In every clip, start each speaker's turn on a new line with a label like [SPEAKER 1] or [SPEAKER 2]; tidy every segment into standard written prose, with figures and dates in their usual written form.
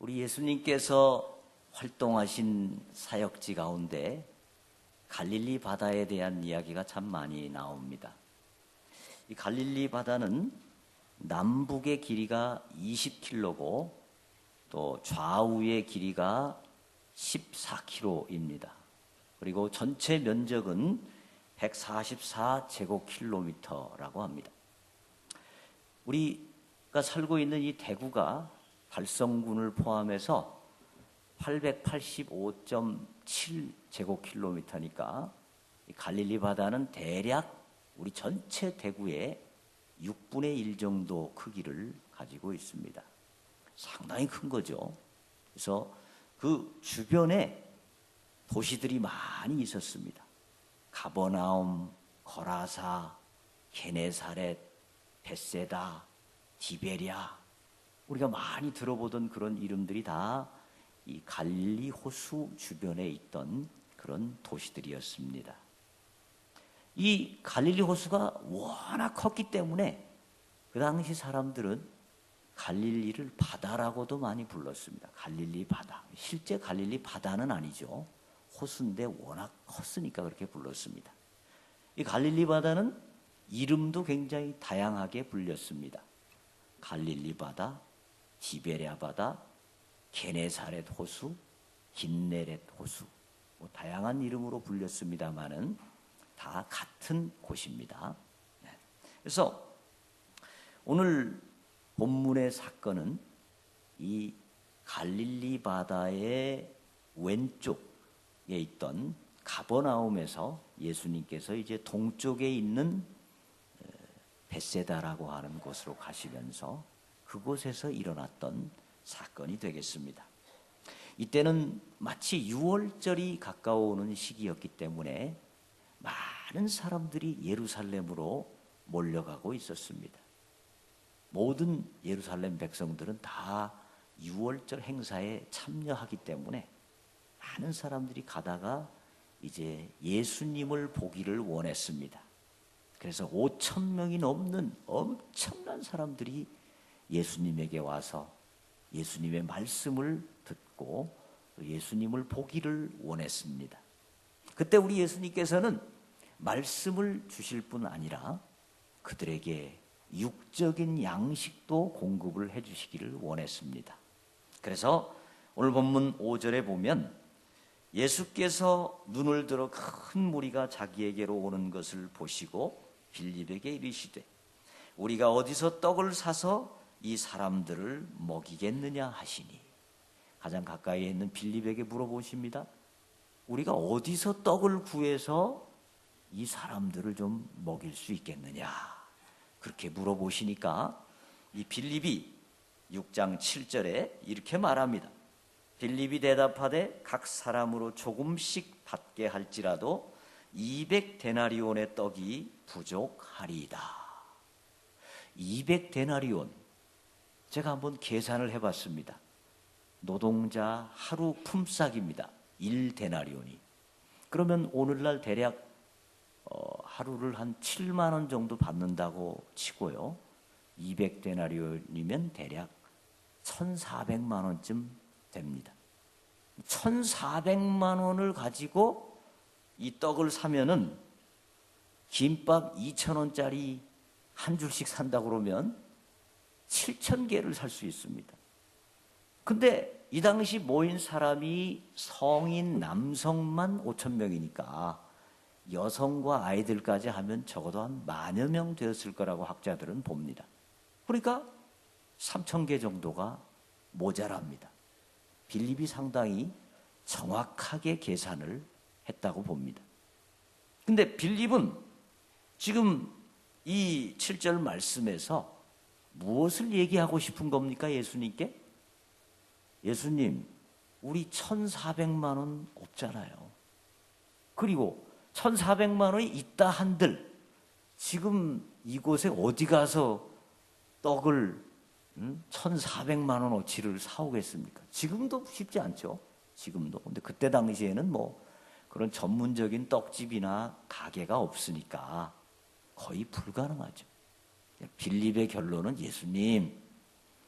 [SPEAKER 1] 우리 예수님께서 활동하신 사역지 가운데 갈릴리 바다에 대한 이야기가 참 많이 나옵니다. 이 갈릴리 바다는 남북의 길이가 20km고 또 좌우의 길이가 14km입니다. 그리고 전체 면적은 144제곱킬로미터라고 합니다. 우리가 살고 있는 이 대구가 달성군을 포함해서 885.7제곱킬로미터니까 갈릴리 바다는 대략 우리 전체 대구의 6분의 1 정도 크기를 가지고 있습니다. 상당히 큰 거죠. 그래서 그 주변에 도시들이 많이 있었습니다. 가버나움, 거라사, 게네사렛, 벳세다, 디베랴, 우리가 많이 들어보던 그런 이름들이 다 이 갈릴리 호수 주변에 있던 그런 도시들이었습니다. 이 갈릴리 호수가 워낙 컸기 때문에 그 당시 사람들은 갈릴리를 바다라고도 많이 불렀습니다. 갈릴리 바다. 실제 갈릴리 바다는 아니죠. 호수인데 워낙 컸으니까 그렇게 불렀습니다. 이 갈릴리 바다는 이름도 굉장히 다양하게 불렸습니다. 갈릴리 바다, 디베랴 바다, 게네사렛 호수, 긴네렛 호수, 다양한 이름으로 불렸습니다만은 다 같은 곳입니다. 그래서 오늘 본문의 사건은 이 갈릴리 바다의 왼쪽에 있던 가버나움에서 예수님께서 이제 동쪽에 있는 벳세다라고 하는 곳으로 가시면서 그곳에서 일어났던 사건이 되겠습니다. 이때는 마치 유월절이 가까워오는 시기였기 때문에 많은 사람들이 예루살렘으로 몰려가고 있었습니다. 모든 예루살렘 백성들은 다 유월절 행사에 참여하기 때문에 많은 사람들이 가다가 이제 예수님을 보기를 원했습니다. 그래서 5,000명이 넘는 엄청난 사람들이 예수님에게 와서 예수님의 말씀을 듣고 예수님을 보기를 원했습니다. 그때 우리 예수님께서는 말씀을 주실 뿐 아니라 그들에게 육적인 양식도 공급을 해주시기를 원했습니다. 그래서 오늘 본문 5절에 보면 예수께서 눈을 들어 큰 무리가 자기에게로 오는 것을 보시고 빌립에게 이르시되 우리가 어디서 떡을 사서 이 사람들을 먹이겠느냐 하시니, 가장 가까이에 있는 빌립에게 물어보십니다. 우리가 어디서 떡을 구해서 이 사람들을 좀 먹일 수 있겠느냐, 그렇게 물어보시니까 이 빌립이 6장 7절에 이렇게 말합니다. 빌립이 대답하되 각 사람으로 조금씩 받게 할지라도 200데나리온의 떡이 부족하리이다. 200데나리온, 제가 한번 계산을 해봤습니다. 노동자 하루 품삯입니다. 1데나리온이. 그러면 오늘날 대략 하루를 한 7만 원 정도 받는다고 치고요. 200데나리온이면 대략 1,400만 원쯤 됩니다. 1,400만 원을 가지고 이 떡을 사면은 김밥 2,000원짜리 한 줄씩 산다고 그러면 7,000개를 살 수 있습니다. 근데 이 당시 모인 사람이 성인 남성만 5,000명이니까 여성과 아이들까지 하면 적어도 한 10,000여 명 되었을 거라고 학자들은 봅니다. 그러니까 3,000개 정도가 모자랍니다. 빌립이 상당히 정확하게 계산을 했다고 봅니다. 근데 빌립은 지금 이 7절 말씀에서 무엇을 얘기하고 싶은 겁니까? 예수님께? 예수님, 우리 1,400만 원 없잖아요. 그리고 1,400만 원이 있다 한들 지금 이곳에 어디 가서 떡을 1,400만 원어치를 사오겠습니까? 지금도 쉽지 않죠. 지금도. 근데 그때 당시에는 뭐 그런 전문적인 떡집이나 가게가 없으니까 거의 불가능하죠. 빌립의 결론은 예수님,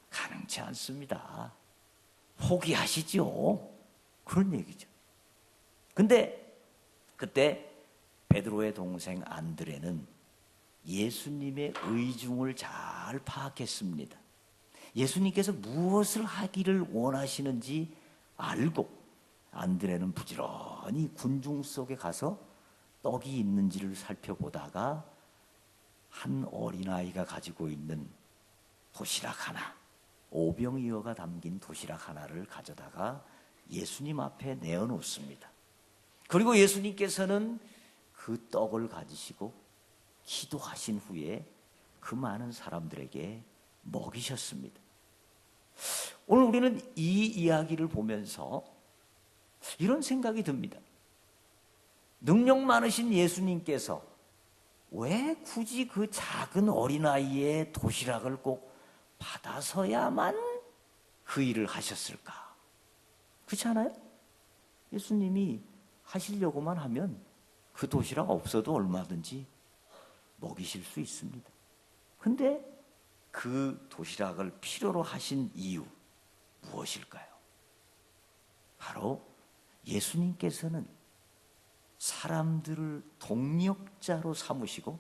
[SPEAKER 1] 가능치 않습니다. 포기하시죠. 그런 얘기죠. 근데 그때 베드로의 동생 안드레는 예수님의 의중을 잘 파악했습니다. 예수님께서 무엇을 하기를 원하시는지 알고 안드레는 부지런히 군중 속에 가서 떡이 있는지를 살펴보다가 한 어린아이가 가지고 있는 도시락 하나, 오병이어가 담긴 도시락 하나를 가져다가 예수님 앞에 내어놓습니다. 그리고 예수님께서는 그 떡을 가지시고 기도하신 후에 그 많은 사람들에게 먹이셨습니다. 오늘 우리는 이 이야기를 보면서 이런 생각이 듭니다. 능력 많으신 예수님께서 왜 굳이 그 작은 어린아이의 도시락을 꼭 받아서야만 그 일을 하셨을까? 그렇지 않아요? 예수님이 하시려고만 하면 그 도시락 없어도 얼마든지 먹이실 수 있습니다. 근데 그 도시락을 필요로 하신 이유 무엇일까요? 바로 예수님께서는 사람들을 동역자로 삼으시고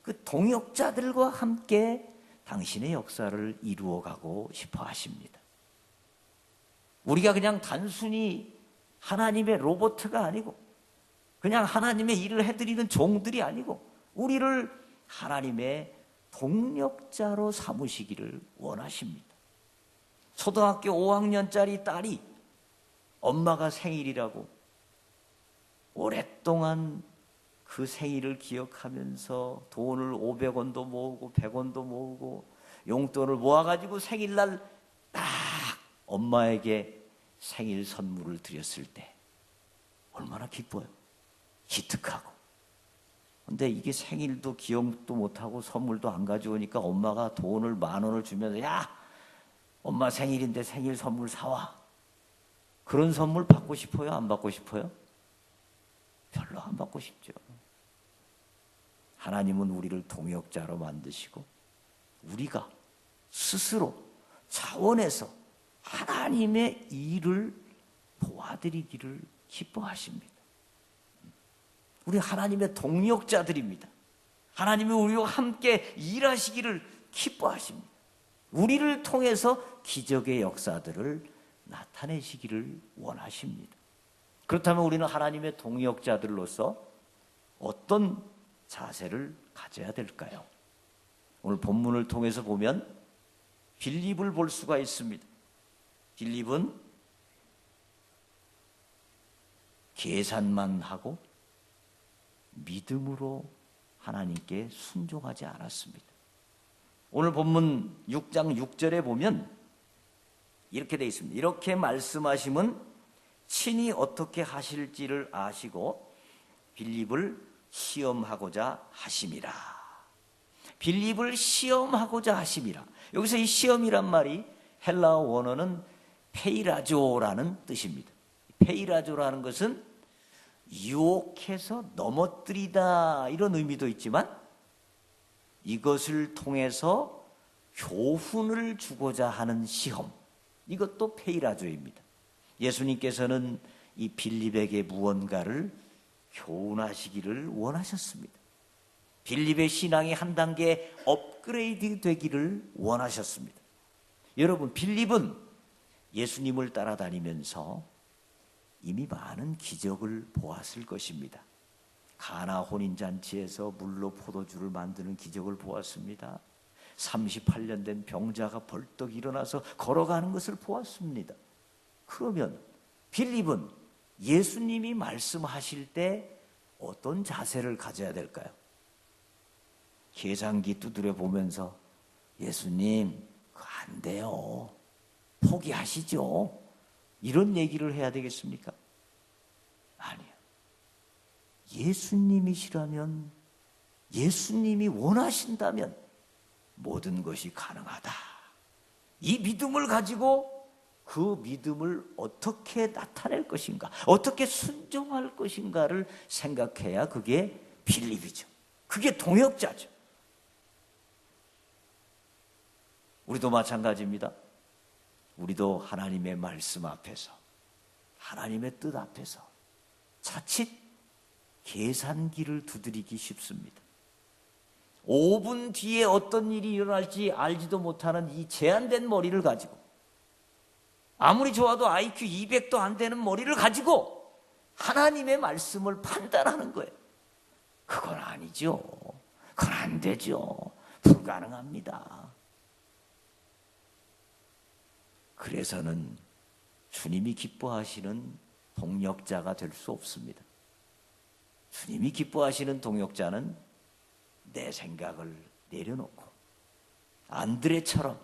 [SPEAKER 1] 그 동역자들과 함께 당신의 역사를 이루어가고 싶어 하십니다. 우리가 그냥 단순히 하나님의 로봇가 아니고 그냥 하나님의 일을 해드리는 종들이 아니고 우리를 하나님의 동역자로 삼으시기를 원하십니다. 초등학교 5학년짜리 딸이 엄마가 생일이라고 오랫동안 그 생일을 기억하면서 돈을 500원도 모으고 100원도 모으고 용돈을 모아가지고 생일날 딱 엄마에게 생일 선물을 드렸을 때 얼마나 기뻐요. 기특하고. 근데 이게 생일도 기억도 못하고 선물도 안 가져오니까 엄마가 돈을 10,000원을 주면서 야, 엄마 생일인데 생일 선물 사와. 그런 선물 받고 싶어요? 안 받고 싶어요? 별로 안 받고 싶죠. 하나님은 우리를 동역자로 만드시고 우리가 스스로 차원에서 하나님의 일을 도와드리기를 기뻐하십니다. 우리 하나님의 동역자들입니다. 하나님이 우리와 함께 일하시기를 기뻐하십니다. 우리를 통해서 기적의 역사들을 나타내시기를 원하십니다. 그렇다면 우리는 하나님의 동역자들로서 어떤 자세를 가져야 될까요? 오늘 본문을 통해서 보면 빌립을 볼 수가 있습니다. 빌립은 계산만 하고 믿음으로 하나님께 순종하지 않았습니다. 오늘 본문 6장 6절에 보면 이렇게 되어 있습니다. 이렇게 말씀하심은 친히 어떻게 하실지를 아시고 빌립을 시험하고자 하심이라. 빌립을 시험하고자 하심이라. 여기서 이 시험이란 말이 헬라어 원어는 페이라조라는 뜻입니다. 페이라조라는 것은 유혹해서 넘어뜨리다 이런 의미도 있지만 이것을 통해서 교훈을 주고자 하는 시험, 이것도 페이라조입니다. 예수님께서는 이 빌립에게 무언가를 교훈하시기를 원하셨습니다. 빌립의 신앙이 한 단계 업그레이드 되기를 원하셨습니다. 여러분, 빌립은 예수님을 따라다니면서 이미 많은 기적을 보았을 것입니다. 가나 혼인잔치에서 물로 포도주를 만드는 기적을 보았습니다. 38년 된 병자가 벌떡 일어나서 걸어가는 것을 보았습니다. 그러면 빌립은 예수님이 말씀하실 때 어떤 자세를 가져야 될까요? 계산기 두드려 보면서 예수님, 그거 안 돼요. 포기하시죠. 이런 얘기를 해야 되겠습니까? 아니요. 예수님이시라면, 예수님이 원하신다면 모든 것이 가능하다. 이 믿음을 가지고 그 믿음을 어떻게 나타낼 것인가, 어떻게 순종할 것인가를 생각해야 그게 빌립이죠. 그게 동역자죠. 우리도 마찬가지입니다. 우리도 하나님의 말씀 앞에서, 하나님의 뜻 앞에서 자칫 계산기를 두드리기 쉽습니다. 5분 뒤에 어떤 일이 일어날지 알지도 못하는 이 제한된 머리를 가지고, 아무리 좋아도 IQ 200도 안 되는 머리를 가지고 하나님의 말씀을 판단하는 거예요. 그건 아니죠. 그건 안 되죠. 불가능합니다. 그래서는 주님이 기뻐하시는 동역자가 될 수 없습니다. 주님이 기뻐하시는 동역자는 내 생각을 내려놓고 안드레처럼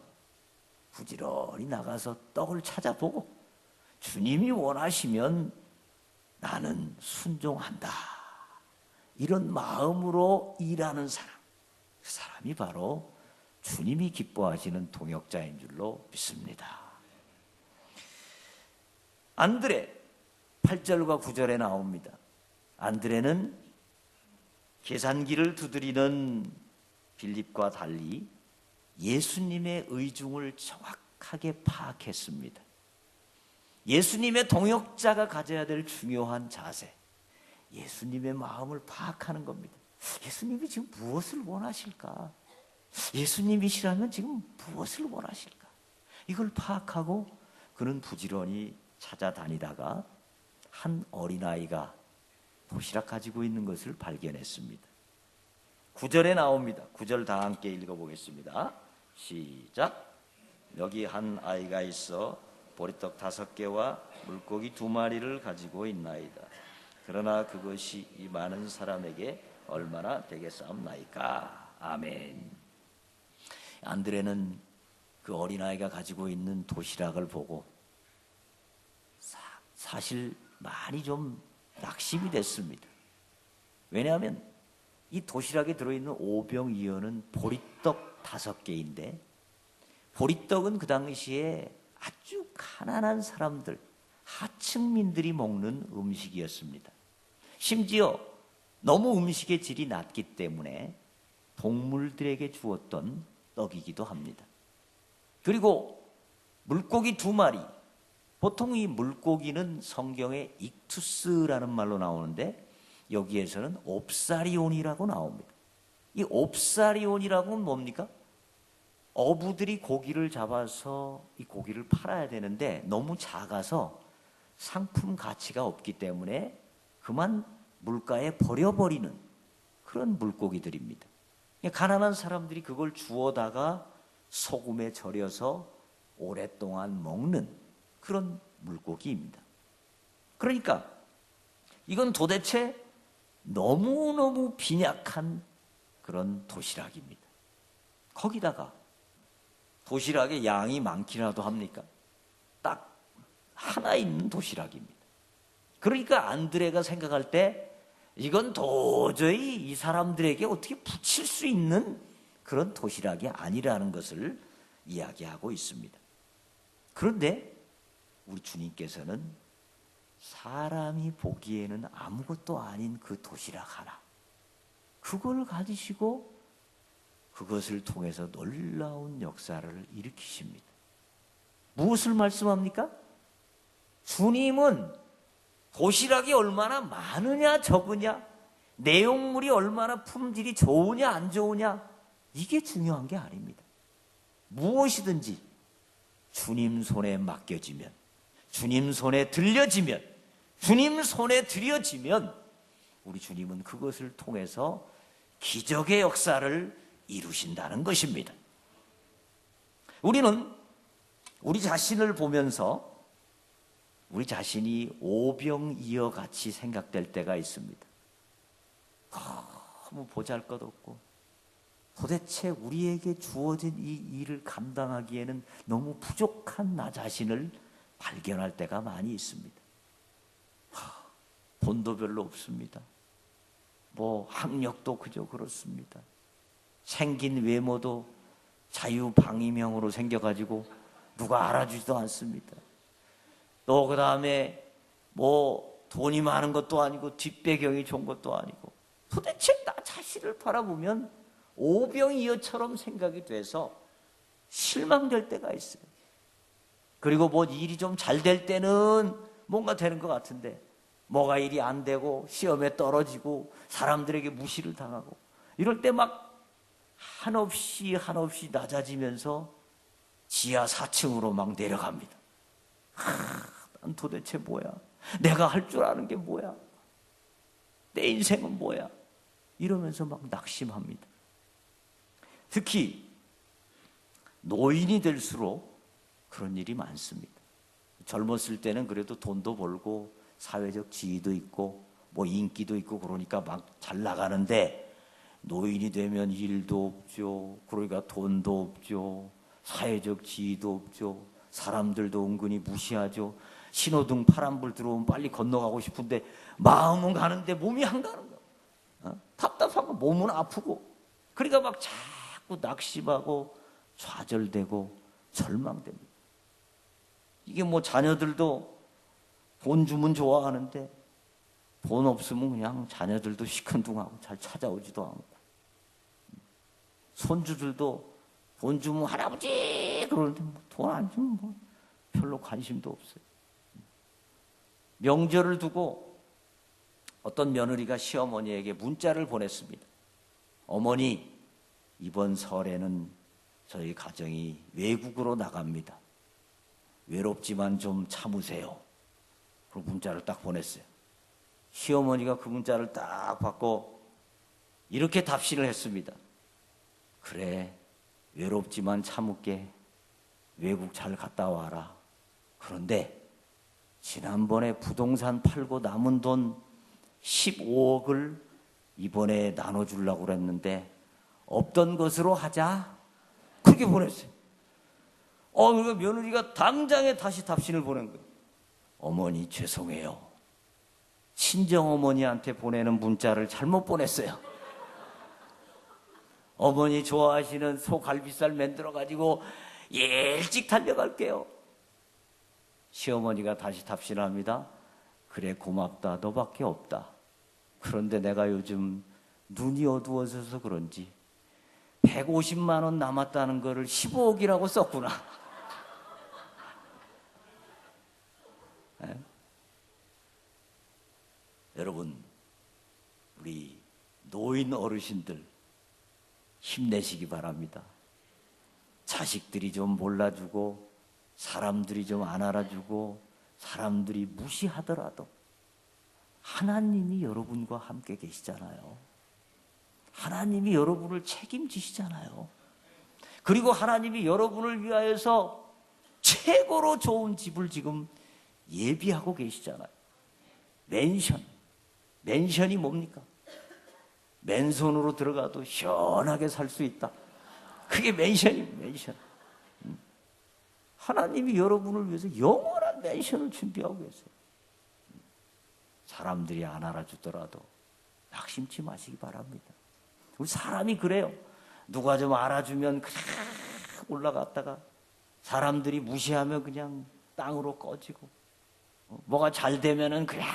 [SPEAKER 1] 부지런히 나가서 떡을 찾아보고 주님이 원하시면 나는 순종한다, 이런 마음으로 일하는 사람, 그 사람이 바로 주님이 기뻐하시는 동역자인 줄로 믿습니다. 안드레 8절과 9절에 나옵니다. 안드레는 계산기를 두드리는 빌립과 달리 예수님의 의중을 정확하게 파악했습니다. 예수님의 동역자가 가져야 될 중요한 자세, 예수님의 마음을 파악하는 겁니다. 예수님이 지금 무엇을 원하실까? 예수님이시라면 지금 무엇을 원하실까? 이걸 파악하고 그는 부지런히 찾아다니다가 한 어린아이가 도시락 가지고 있는 것을 발견했습니다. 9절에 나옵니다. 9절 다 함께 읽어보겠습니다. 시작. 여기 한 아이가 있어 보리떡 5개와 물고기 2마리를 가지고 있나이다. 그러나 그것이 이 많은 사람에게 얼마나 되겠사옵나이까. 아멘. 안드레는 그 어린아이가 가지고 있는 도시락을 보고 사실 많이 좀 낙심이 됐습니다. 왜냐하면 이 도시락에 들어있는 오병이어는 보리떡 5개인데, 보리떡은 그 당시에 아주 가난한 사람들, 하층민들이 먹는 음식이었습니다. 심지어 너무 음식의 질이 낮기 때문에 동물들에게 주었던 떡이기도 합니다. 그리고 물고기 2마리, 보통 이 물고기는 성경에 익투스라는 말로 나오는데 여기에서는 옵사리온이라고 나옵니다. 이 옵사리온이라고는 뭡니까? 어부들이 고기를 잡아서 이 고기를 팔아야 되는데 너무 작아서 상품 가치가 없기 때문에 그만 물가에 버려버리는 그런 물고기들입니다. 가난한 사람들이 그걸 주워다가 소금에 절여서 오랫동안 먹는 그런 물고기입니다. 그러니까 이건 도대체 너무너무 빈약한 그런 도시락입니다. 거기다가 도시락의 양이 많기라도 합니까? 딱 하나 있는 도시락입니다. 그러니까 안드레가 생각할 때 이건 도저히 이 사람들에게 어떻게 붙일 수 있는 그런 도시락이 아니라는 것을 이야기하고 있습니다. 그런데 우리 주님께서는 사람이 보기에는 아무것도 아닌 그 도시락 하나, 그걸 가지시고 그것을 통해서 놀라운 역사를 일으키십니다. 무엇을 말씀합니까? 주님은 도시락이 얼마나 많으냐 적으냐, 내용물이 얼마나 품질이 좋으냐 안 좋으냐, 이게 중요한 게 아닙니다. 무엇이든지 주님 손에 맡겨지면, 주님 손에 들려지면, 주님 손에 들여지면 우리 주님은 그것을 통해서 기적의 역사를 이루신다는 것입니다. 우리는 우리 자신을 보면서 우리 자신이 오병이어 같이 생각될 때가 있습니다. 너무 보잘것없고 도대체 우리에게 주어진 이 일을 감당하기에는 너무 부족한 나 자신을 발견할 때가 많이 있습니다. 돈도 별로 없습니다. 학력도 그저 그렇습니다. 생긴 외모도 자유방임형으로 생겨가지고 누가 알아주지도 않습니다. 또 그 다음에 돈이 많은 것도 아니고 뒷배경이 좋은 것도 아니고 도대체 나 자신을 바라보면 오병이어처럼 생각이 돼서 실망될 때가 있어요. 그리고 뭐 일이 좀 잘 될 때는 뭔가 되는 것 같은데 뭐가 일이 안 되고 시험에 떨어지고 사람들에게 무시를 당하고 이럴 때 막 한없이 낮아지면서 지하 4층으로 막 내려갑니다. 난 도대체 뭐야? 내가 할 줄 아는 게 뭐야? 내 인생은 뭐야? 이러면서 막 낙심합니다. 특히 노인이 될수록 그런 일이 많습니다. 젊었을 때는 그래도 돈도 벌고 사회적 지위도 있고 뭐 인기도 있고 그러니까 막 잘 나가는데 노인이 되면 일도 없죠. 그러니까 돈도 없죠. 사회적 지위도 없죠. 사람들도 은근히 무시하죠. 신호등 파란불 들어오면 빨리 건너가고 싶은데 마음은 가는데 몸이 안 가는 거야. 답답하고 몸은 아프고 그러니까 막 자꾸 낙심하고 좌절되고 절망됩니다. 이게 뭐 자녀들도 돈 주면 좋아하는데 돈 없으면 그냥 자녀들도 시큰둥하고 잘 찾아오지도 않고 손주들도 돈 주면 할아버지 그러는데 돈 안 주면 뭐 별로 관심도 없어요. 명절을 두고 어떤 며느리가 시어머니에게 문자를 보냈습니다. 어머니, 이번 설에는 저희 가정이 외국으로 나갑니다. 외롭지만 좀 참으세요. 그리고 문자를 딱 보냈어요. 시어머니가 그 문자를 딱 받고 이렇게 답신을 했습니다. 그래, 외롭지만 참을게. 외국 잘 갔다 와라. 그런데 지난번에 부동산 팔고 남은 돈 15억을 이번에 나눠주려고 그랬는데 없던 것으로 하자. 그렇게 보냈어요. 그러니까 며느리가 당장에 다시 답신을 보낸 거예요. 어머니 죄송해요. 친정어머니한테 보내는 문자를 잘못 보냈어요. 어머니 좋아하시는 소갈비살 만들어가지고 일찍 달려갈게요. 시어머니가 다시 답신합니다. 그래 고맙다. 너밖에 없다. 그런데 내가 요즘 눈이 어두워져서 그런지 150만 원 남았다는 거를 15억이라고 썼구나. 네? 여러분, 우리 노인 어르신들 힘내시기 바랍니다. 자식들이 좀 몰라주고 사람들이 좀 안 알아주고 사람들이 무시하더라도 하나님이 여러분과 함께 계시잖아요. 하나님이 여러분을 책임지시잖아요. 그리고 하나님이 여러분을 위하여서 최고로 좋은 집을 지금 예비하고 계시잖아요. 맨션이 뭡니까? 맨손으로 들어가도 시원하게 살 수 있다. 그게 맨션입니다. 맨션. 하나님이 여러분을 위해서 영원한 맨션을 준비하고 계세요. 사람들이 안 알아주더라도 낙심치 마시기 바랍니다. 우리 사람이 그래요. 누가 좀 알아주면 그냥 올라갔다가 사람들이 무시하면 그냥 땅으로 꺼지고 뭐가 잘 되면은 그냥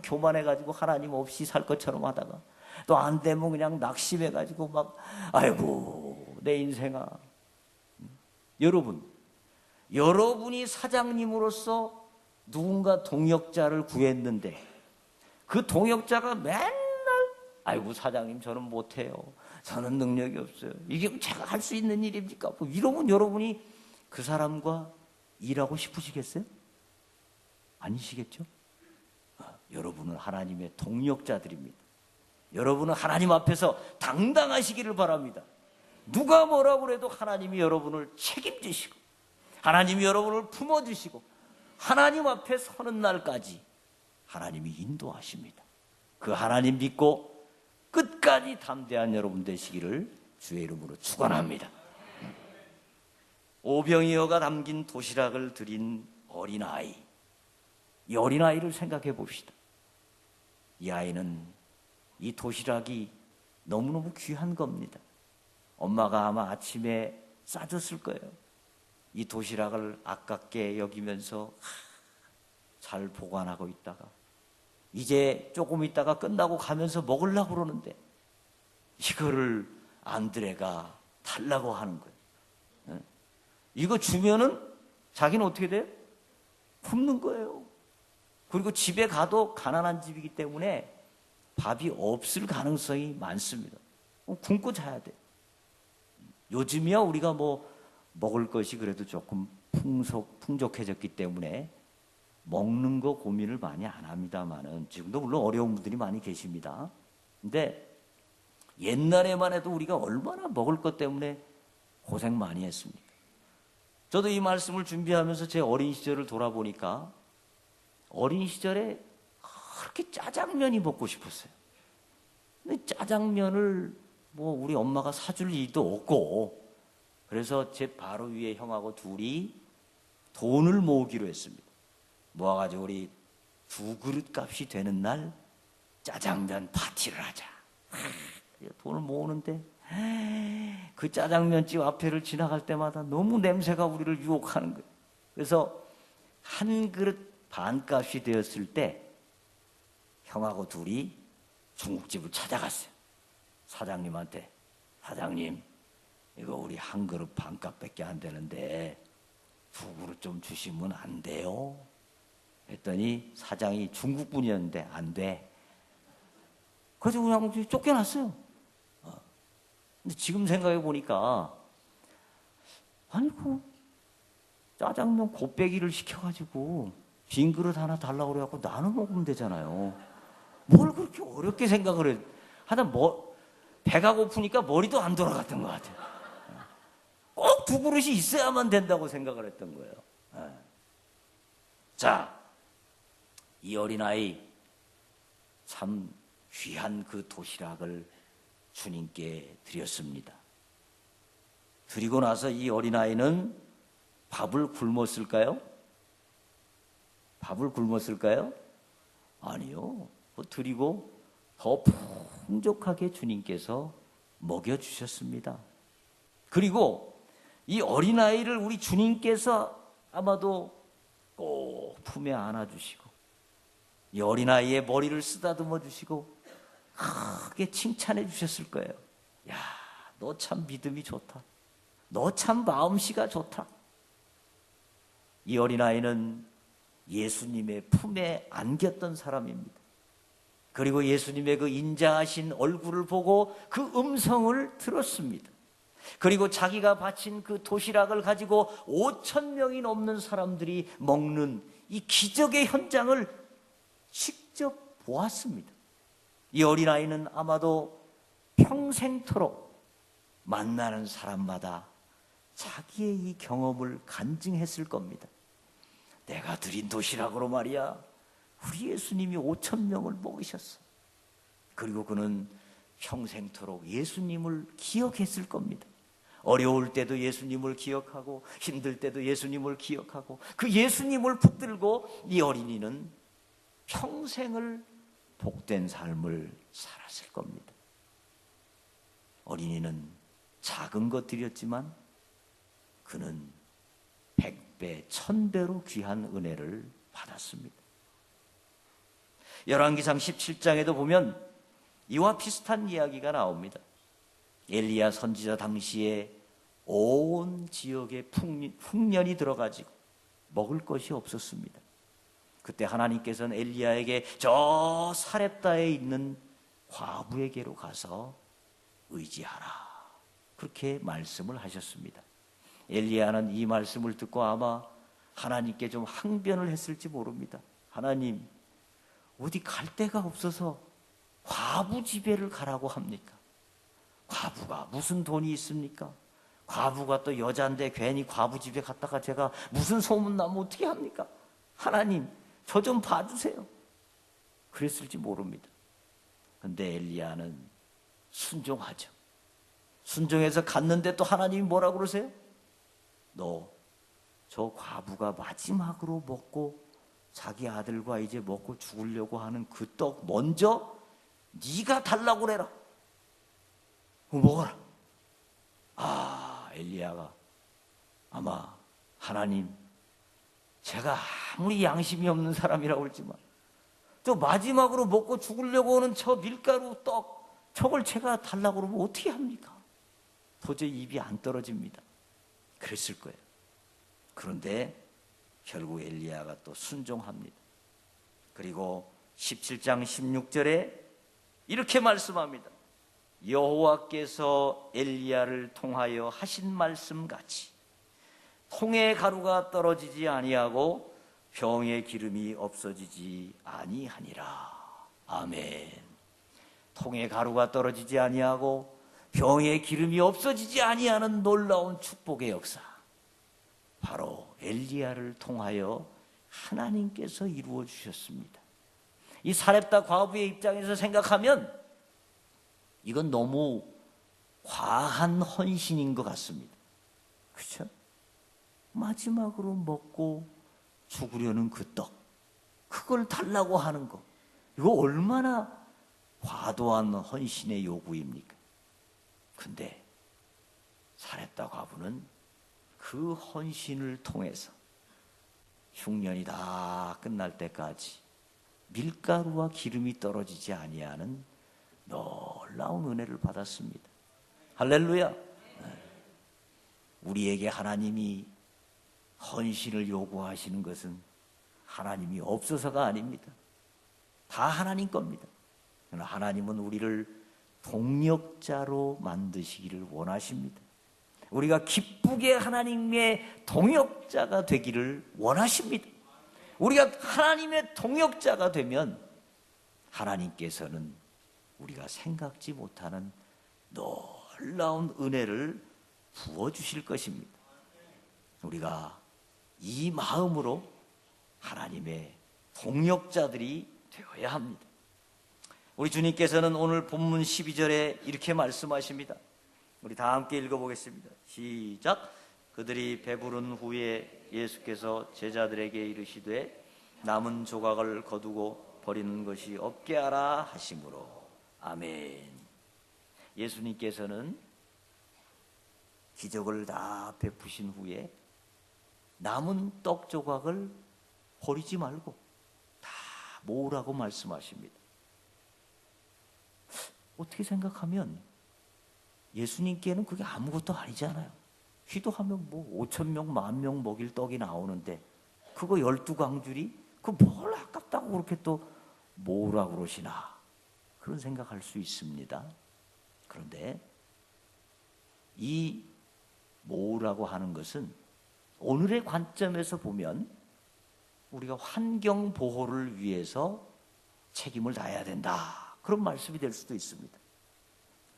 [SPEAKER 1] 교만해가지고 하나님 없이 살 것처럼 하다가 또 안 되면 그냥 낙심해가지고 막 아이고 내 인생아. 여러분이 사장님으로서 누군가 동역자를 구했는데 그 동역자가 맨날 아이고 사장님 저는 못해요. 저는 능력이 없어요. 이게 제가 할 수 있는 일입니까? 뭐 이러면 여러분이 그 사람과 일하고 싶으시겠어요? 아니시겠죠? 여러분은 하나님의 동역자들입니다. 여러분은 하나님 앞에서 당당하시기를 바랍니다. 누가 뭐라고 해도 하나님이 여러분을 책임지시고 하나님이 여러분을 품어주시고 하나님 앞에 서는 날까지 하나님이 인도하십니다. 그 하나님 믿고 끝까지 담대한 여러분 되시기를 주의 이름으로 축원합니다. 오병이어가 담긴 도시락을 드린 어린아이, 이 어린아이를 생각해 봅시다. 이 아이는 이 도시락이 너무너무 귀한 겁니다. 엄마가 아마 아침에 싸줬을 거예요. 이 도시락을 아깝게 여기면서 잘 보관하고 있다가 이제 조금 있다가 끝나고 가면서 먹으려고 그러는데 이거를 안드레가 달라고 하는 거예요. 이거 주면은 자기는 어떻게 돼요? 굶는 거예요. 그리고 집에 가도 가난한 집이기 때문에 밥이 없을 가능성이 많습니다. 굶고 자야 돼. 요즘이야 우리가 뭐 먹을 것이 그래도 조금 풍족해졌기 때문에 먹는 거 고민을 많이 안 합니다만은 지금도 물론 어려운 분들이 많이 계십니다. 근데 옛날에만 해도 우리가 얼마나 먹을 것 때문에 고생 많이 했습니까? 저도 이 말씀을 준비하면서 제 어린 시절을 돌아보니까 어린 시절에 그렇게 짜장면이 먹고 싶었어요. 근데 짜장면을 뭐 우리 엄마가 사줄 일도 없고 그래서 제 바로 위에 형하고 둘이 돈을 모으기로 했습니다. 모아가지고 우리 2그릇 값이 되는 날 짜장면 파티를 하자. 돈을 모으는데 그 짜장면집 앞에를 지나갈 때마다 너무 냄새가 우리를 유혹하는 거예요. 그래서 1그릇 반값이 되었을 때 형하고 둘이 중국집을 찾아갔어요. 사장님한테 사장님 이거 우리 1그릇 반값밖에 안 되는데 2그릇 좀 주시면 안 돼요? 했더니 사장이 중국분이었는데 안 돼. 그래서 그냥 쫓겨났어요. 근데 지금 생각해 보니까 아니 그 짜장면 곱빼기를 시켜가지고 빈 그릇 하나 달라고 그래갖고 나눠 먹으면 되잖아요. 뭘 그렇게 어렵게 생각을 해. 하다 배가 고프니까 머리도 안 돌아갔던 것 같아요. 꼭 2그릇이 있어야만 된다고 생각을 했던 거예요. 자, 이 어린아이 참 귀한 그 도시락을 주님께 드렸습니다. 드리고 나서 이 어린아이는 밥을 굶었을까요? 밥을 굶었을까요? 아니요. 드리고 더 풍족하게 주님께서 먹여주셨습니다. 그리고 이 어린아이를 우리 주님께서 아마도 꼭 품에 안아주시고 이 어린아이의 머리를 쓰다듬어 주시고 크게 칭찬해 주셨을 거예요. 야, 너 참 믿음이 좋다. 너 참 마음씨가 좋다. 이 어린아이는 예수님의 품에 안겼던 사람입니다. 그리고 예수님의 그 인자하신 얼굴을 보고 그 음성을 들었습니다. 그리고 자기가 바친 그 도시락을 가지고 5,000명이 넘는 사람들이 먹는 이 기적의 현장을 직접 보았습니다. 이 어린아이는 아마도 평생토록 만나는 사람마다 자기의 이 경험을 간증했을 겁니다. 내가 드린 도시락으로 말이야 우리 예수님이 5,000명을 먹이셨어. 그리고 그는 평생토록 예수님을 기억했을 겁니다. 어려울 때도 예수님을 기억하고 힘들 때도 예수님을 기억하고 그 예수님을 붙들고 이 어린이는 평생을 복된 삶을 살았을 겁니다. 어린이는 작은 것 드렸지만 그는 100배, 1000배로 귀한 은혜를 받았습니다. 열왕기상 17장에도 보면 이와 비슷한 이야기가 나옵니다. 엘리야 선지자 당시에 온 지역에 흉년이 들어가지고 먹을 것이 없었습니다. 그때 하나님께서는 엘리야에게 저 사렙다에 있는 과부에게로 가서 의지하라. 그렇게 말씀을 하셨습니다. 엘리야는 이 말씀을 듣고 아마 하나님께 좀 항변을 했을지 모릅니다. 하나님, 어디 갈 데가 없어서 과부 집에를 가라고 합니까? 과부가 무슨 돈이 있습니까? 과부가 또 여자인데 괜히 과부 집에 갔다가 제가 무슨 소문나면 어떻게 합니까? 하나님, 저 좀 봐주세요. 그랬을지 모릅니다. 근데 엘리야는 순종하죠. 순종해서 갔는데 또 하나님이 뭐라고 그러세요? 너 저 과부가 마지막으로 먹고 자기 아들과 이제 먹고 죽으려고 하는 그 떡 먼저 네가 달라고 그래라. 그거 먹어라. 엘리야가 아마 하나님, 제가 아무리 양심이 없는 사람이라고 했지만 저 마지막으로 먹고 죽으려고 하는 저 밀가루 떡 저걸 제가 달라고 그러면 어떻게 합니까? 도저히 입이 안 떨어집니다. 그랬을 거예요. 그런데 결국 엘리야가 또 순종합니다. 그리고 17장 16절에 이렇게 말씀합니다. 여호와께서 엘리야를 통하여 하신 말씀같이 통의 가루가 떨어지지 아니하고 병의 기름이 없어지지 아니하니라. 아멘. 통의 가루가 떨어지지 아니하고 병의 기름이 없어지지 아니하는 놀라운 축복의 역사, 바로 엘리야를 통하여 하나님께서 이루어 주셨습니다. 이 사렙다 과부의 입장에서 생각하면 이건 너무 과한 헌신인 것 같습니다. 그렇죠? 마지막으로 먹고 죽으려는 그 떡, 그걸 달라고 하는 거, 이거 얼마나 과도한 헌신의 요구입니까? 근데 사렙다 과부는 그 헌신을 통해서 흉년이 다 끝날 때까지 밀가루와 기름이 떨어지지 아니하는 놀라운 은혜를 받았습니다. 할렐루야. 우리에게 하나님이 헌신을 요구하시는 것은 하나님이 없어서가 아닙니다. 다 하나님 겁니다. 그러나 하나님은 우리를 동역자로 만드시기를 원하십니다. 우리가 기쁘게 하나님의 동역자가 되기를 원하십니다. 우리가 하나님의 동역자가 되면 하나님께서는 우리가 생각지 못하는 놀라운 은혜를 부어주실 것입니다. 우리가 이 마음으로 하나님의 동역자들이 되어야 합니다. 우리 주님께서는 오늘 본문 12절에 이렇게 말씀하십니다. 우리 다 함께 읽어보겠습니다. 시작. 그들이 배부른 후에 예수께서 제자들에게 이르시되 남은 조각을 거두고 버리는 것이 없게 하라 하심으로. 아멘. 예수님께서는 기적을 다 베푸신 후에 남은 떡 조각을 버리지 말고 다 모으라고 말씀하십니다. 어떻게 생각하면 예수님께는 그게 아무것도 아니잖아요. 기도하면 뭐 5,000명, 10,000명 먹일 떡이 나오는데 그거 12광줄이 그 뭘 아깝다고 그렇게 또 모으라고 그러시나, 그런 생각할 수 있습니다. 그런데 이 모으라고 하는 것은 오늘의 관점에서 보면 우리가 환경 보호를 위해서 책임을 다해야 된다, 그런 말씀이 될 수도 있습니다.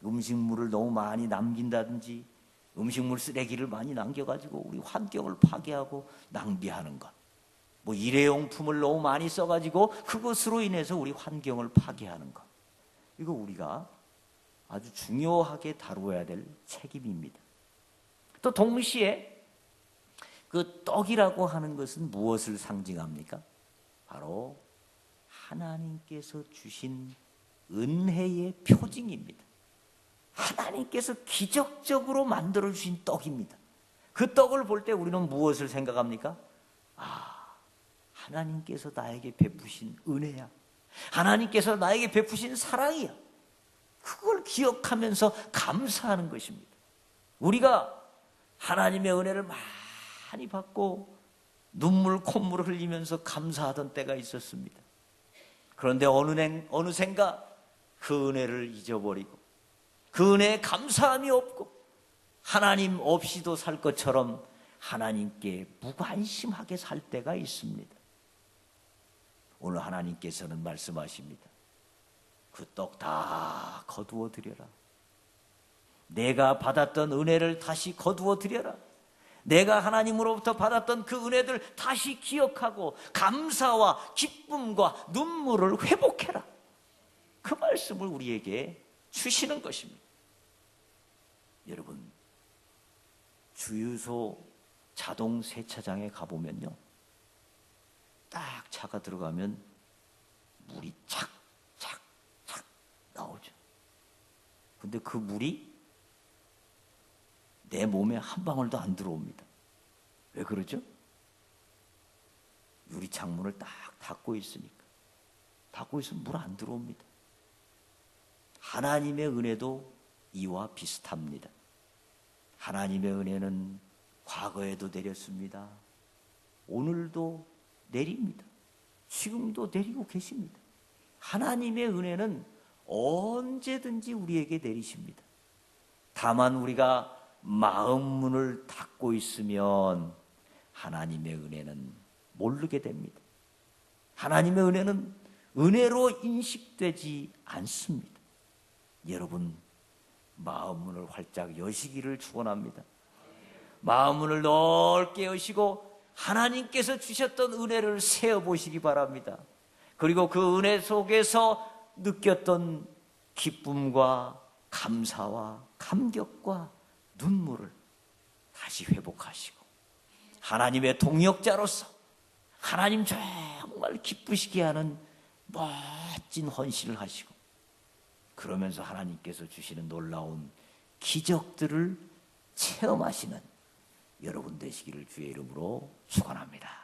[SPEAKER 1] 음식물을 너무 많이 남긴다든지 음식물 쓰레기를 많이 남겨가지고 우리 환경을 파괴하고 낭비하는 것, 뭐 일회용품을 너무 많이 써가지고 그것으로 인해서 우리 환경을 파괴하는 것, 이거 우리가 아주 중요하게 다루어야 될 책임입니다. 또 동시에 그 떡이라고 하는 것은 무엇을 상징합니까? 바로 하나님께서 주신 은혜의 표징입니다. 하나님께서 기적적으로 만들어주신 떡입니다. 그 떡을 볼 때 우리는 무엇을 생각합니까? 하나님께서 나에게 베푸신 은혜야. 하나님께서 나에게 베푸신 사랑이야. 그걸 기억하면서 감사하는 것입니다. 우리가 하나님의 은혜를 많이 받고 눈물 콧물을 흘리면서 감사하던 때가 있었습니다. 그런데 어느샌가 그 은혜를 잊어버리고 그 은혜에 감사함이 없고 하나님 없이도 살 것처럼 하나님께 무관심하게 살 때가 있습니다. 오늘 하나님께서는 말씀하십니다. 그 떡 다 거두어 드려라. 내가 받았던 은혜를 다시 거두어 드려라. 내가 하나님으로부터 받았던 그 은혜들 다시 기억하고 감사와 기쁨과 눈물을 회복해라. 그 말씀을 우리에게 주시는 것입니다. 여러분, 주유소 자동 세차장에 가보면요, 딱 차가 들어가면 물이 착착착 나오죠. 근데 그 물이 내 몸에 한 방울도 안 들어옵니다. 왜 그러죠? 유리 창문을 딱 닫고 있으니까. 닫고 있으면 물 안 들어옵니다. 하나님의 은혜도 이와 비슷합니다. 하나님의 은혜는 과거에도 내렸습니다. 오늘도 내립니다. 지금도 내리고 계십니다. 하나님의 은혜는 언제든지 우리에게 내리십니다. 다만 우리가 마음 문을 닫고 있으면 하나님의 은혜는 모르게 됩니다. 하나님의 은혜는 은혜로 인식되지 않습니다. 여러분, 마음 문을 활짝 여시기를 축원합니다. 마음 문을 넓게 여시고 하나님께서 주셨던 은혜를 세어보시기 바랍니다. 그리고 그 은혜 속에서 느꼈던 기쁨과 감사와 감격과 눈물을 다시 회복하시고 하나님의 동역자로서 하나님 정말 기쁘시게 하는 멋진 헌신을 하시고 그러면서 하나님께서 주시는 놀라운 기적들을 체험하시는 여러분 되시기를 주의 이름으로 축원합니다.